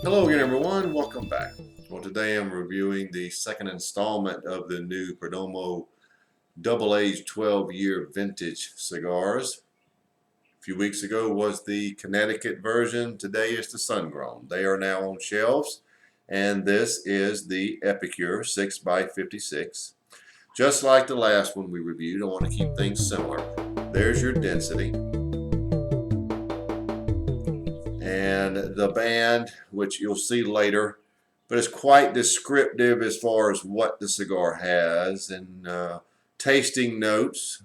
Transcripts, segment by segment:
Hello again, everyone. Welcome back. Well, today I'm reviewing the second installment of the new Perdomo double-aged 12-year vintage cigars. A few weeks ago was the Connecticut version. Today is the sun-grown. They are now on shelves, and this is the Epicure 6x56. Just like the last one we reviewed, I want to keep things similar. There's your density. And the band, which you'll see later, but it's quite descriptive as far as what the cigar has, and tasting notes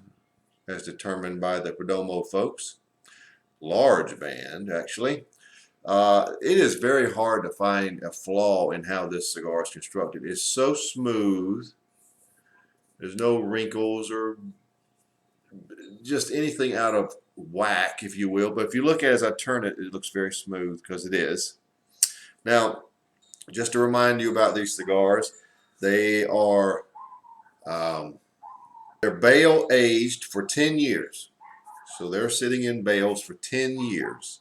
as determined by the Perdomo folks. Large band, actually. It is very hard to find a flaw in how this cigar is constructed. It's so smooth. There's no wrinkles or just anything out of whack, if you will. But if you look at it as I turn it, it looks very smooth, because it is. Now, just to remind you about these cigars, they are they're bale aged for 10 years. So they're sitting in bales for 10 years.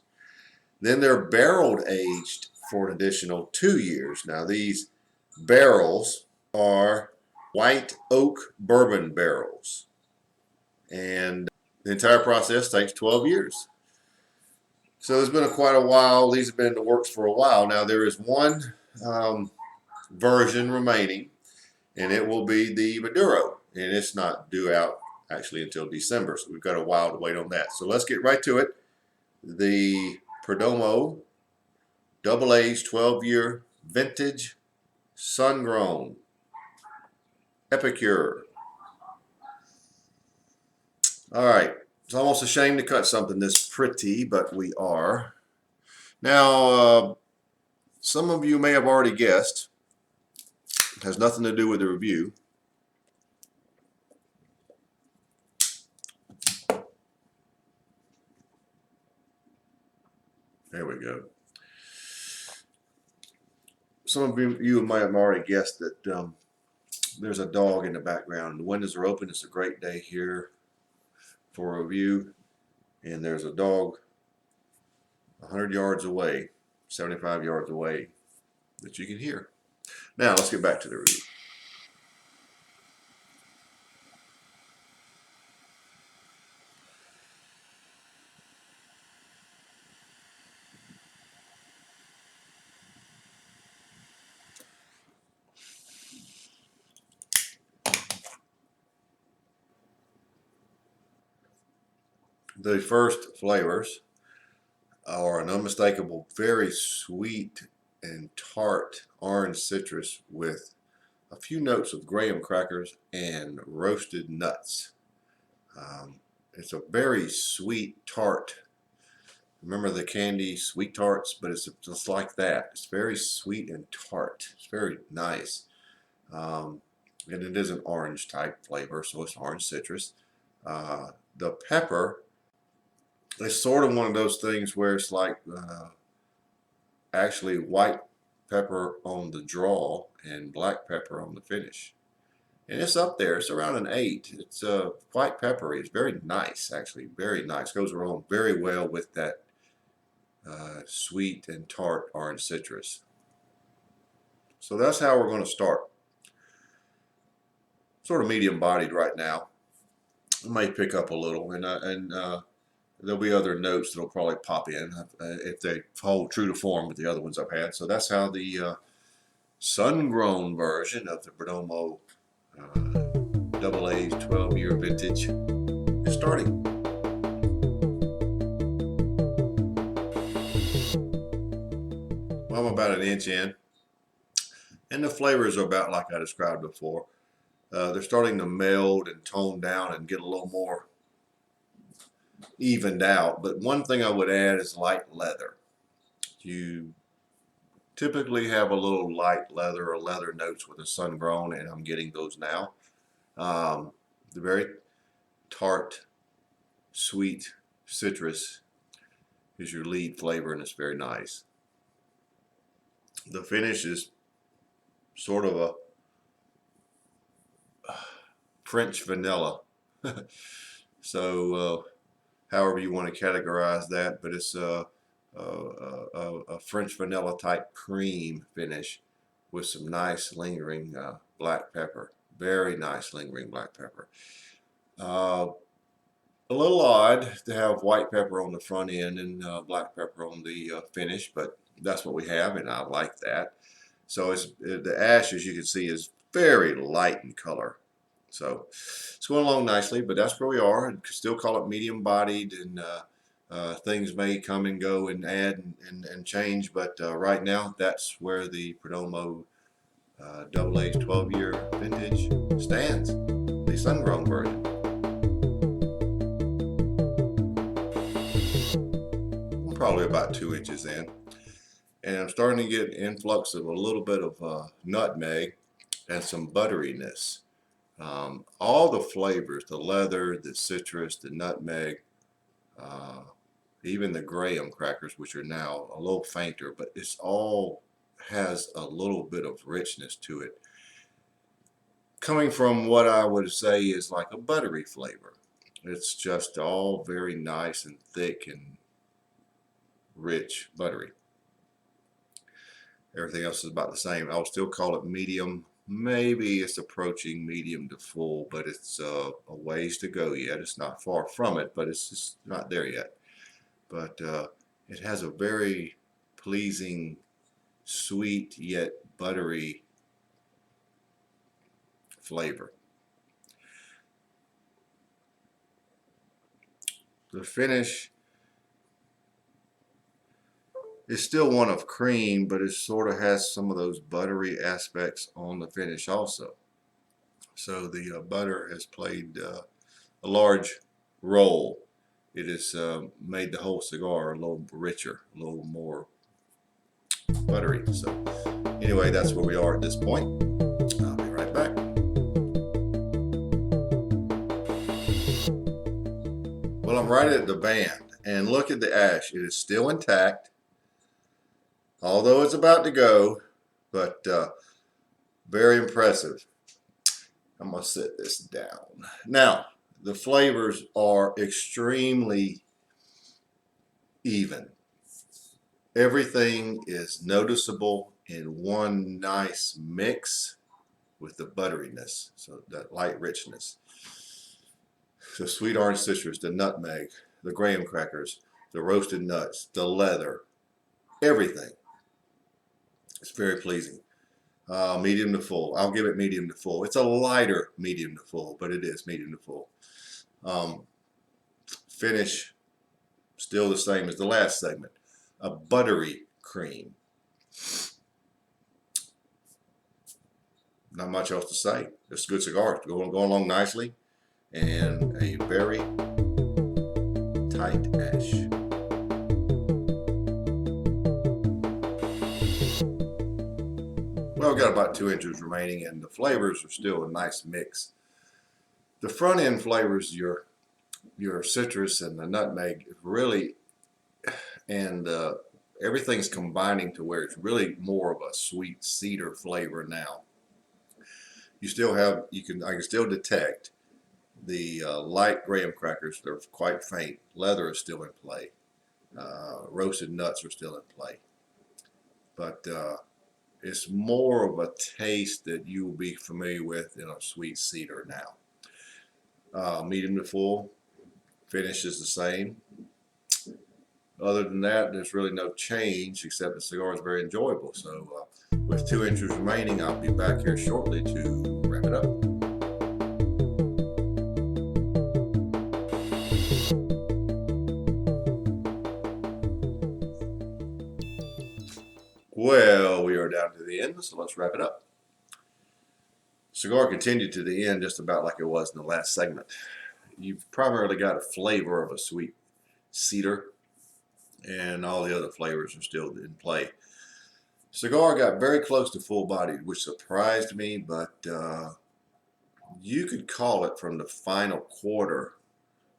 Then they're barreled aged for an additional 2 years. Now these barrels are white oak bourbon barrels. And the entire process takes 12 years. So it's been quite a while. These have been in the works for a while. Now there is one version remaining, and it will be the Maduro. And it's not due out actually until December, so we've got a while to wait on that. So let's get right to it. The Perdomo double-aged 12-year vintage sun-grown Epicure. All right, it's almost a shame to cut something this pretty, but we are. Now, some of you may have already guessed. It has nothing to do with the review. There we go. Some of you might have already guessed that there's a dog in the background. The windows are open. It's a great day here for a review, and there's a dog 100 yards away, 75 yards away, that you can hear. Now let's get back to the review. The first flavors are an unmistakable, very sweet and tart orange citrus with a few notes of graham crackers and roasted nuts. It's a very sweet tart. Remember the candy sweet tarts, but it's just like that. It's very sweet and tart. It's very nice. And it is an orange type flavor, so it's orange citrus. The pepper, it's sort of one of those things where it's like actually white pepper on the draw and black pepper on the finish. And it's up there. It's around an 8. It's quite peppery. It's very nice, actually. Very nice. Goes along very well with that sweet and tart orange citrus. So that's how we're going to start. Sort of medium bodied right now. I may pick up a little, and there'll be other notes that'll probably pop in if they hold true to form with the other ones I've had. So that's how the sun-grown version of the Perdomo double-aged 12-year vintage is starting. Well, I'm about an inch in, and the flavors are about like I described before. They're starting to meld and tone down and get a little more evened out. But one thing I would add is light leather. You typically have a little light leather or leather notes with a sun-grown, and I'm getting those now. The very tart, sweet citrus is your lead flavor, and it's very nice. The finish is sort of a French vanilla. So however you want to categorize that, but it's a French vanilla type cream finish with some nice lingering black pepper. Very nice lingering black pepper. A little odd to have white pepper on the front end and black pepper on the finish, but that's what we have, and I like that. So the ash, as you can see, is very light in color. So it's going along nicely, but that's where we are. And still call it medium bodied, and things may come and go and add and change, but right now that's where the Perdomo double aged 12-year vintage stands, the sun-grown version. Probably about 2 inches in, and I'm starting to get an influx of a little bit of nutmeg and some butteriness. All the flavors, the leather, the citrus, the nutmeg, even the graham crackers, which are now a little fainter, but it's all has a little bit of richness to it, coming from what I would say is like a buttery flavor. It's just all very nice and thick and rich, buttery. Everything else is about the same. I'll still call it medium. Maybe it's approaching medium to full, but it's a ways to go yet. It's not far from it, but it's just not there yet. But it has a very pleasing, sweet yet buttery flavor. The finish is still one of cream, but it sort of has some of those buttery aspects on the finish also. So the butter has played a large role. It has made the whole cigar a little richer, a little more buttery. So anyway, that's where we are at this point. I'll be right back. Well, I'm right at the band, and look at the ash. It is still intact, although it's about to go, but very impressive. I'm going to set this down. Now, the flavors are extremely even. Everything is noticeable in one nice mix with the butteriness, so that light richness. The sweet orange citrus, the nutmeg, the graham crackers, the roasted nuts, the leather, everything. It's very pleasing. Medium to full. I'll give it medium to full. It's a lighter medium to full, but it is medium to full. Finish still the same as the last segment. A buttery cream. Not much else to say. It's a good cigar. It's going along nicely, and a very tight ash. Well, I've got about 2 inches remaining, and the flavors are still a nice mix. The front end flavors, your citrus and the nutmeg, really, and everything's combining to where it's really more of a sweet cedar flavor now. You still have, I can still detect the light graham crackers. They're quite faint. Leather is still in play. Roasted nuts are still in play. But it's more of a taste that you will be familiar with in a sweet cedar now. Medium to full. Finish is the same. Other than that, there's really no change, except the cigar is very enjoyable. So with 2 inches remaining, I'll be back here shortly to wrap it up. Well, we are down to the end, so let's wrap it up. Cigar continued to the end just about like it was in the last segment. You've primarily got a flavor of a sweet cedar, and all the other flavors are still in play. Cigar got very close to full bodied, which surprised me, but you could call it from the final quarter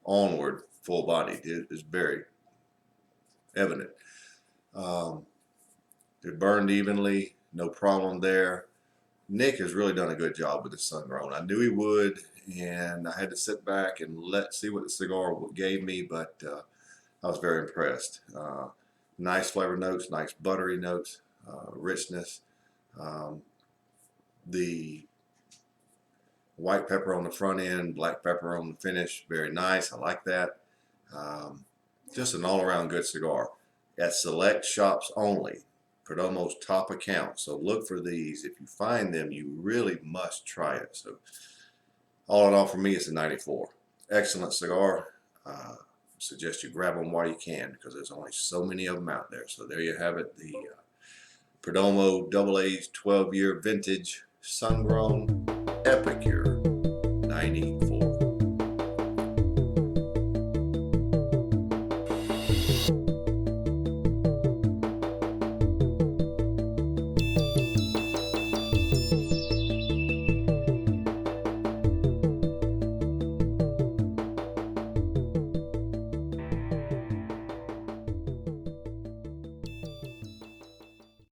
onward full bodied. It is very evident. It burned evenly, no problem there. Nick has really done a good job with the sun grown. I knew he would, and I had to sit back and see what the cigar gave me, but I was very impressed. Nice flavor notes, nice buttery notes, richness. Um, the white pepper on the front end, black pepper on the finish, very nice. I like that. Um, just an all-around good cigar. At select shops only, Perdomo's top account. So look for these. If you find them, you really must try it. So all in all, for me, it's a 94. Excellent cigar. Suggest you grab them while you can because there's only so many of them out there. So there you have it, the Perdomo Double Aged 12-year vintage sun-grown Epicure 94.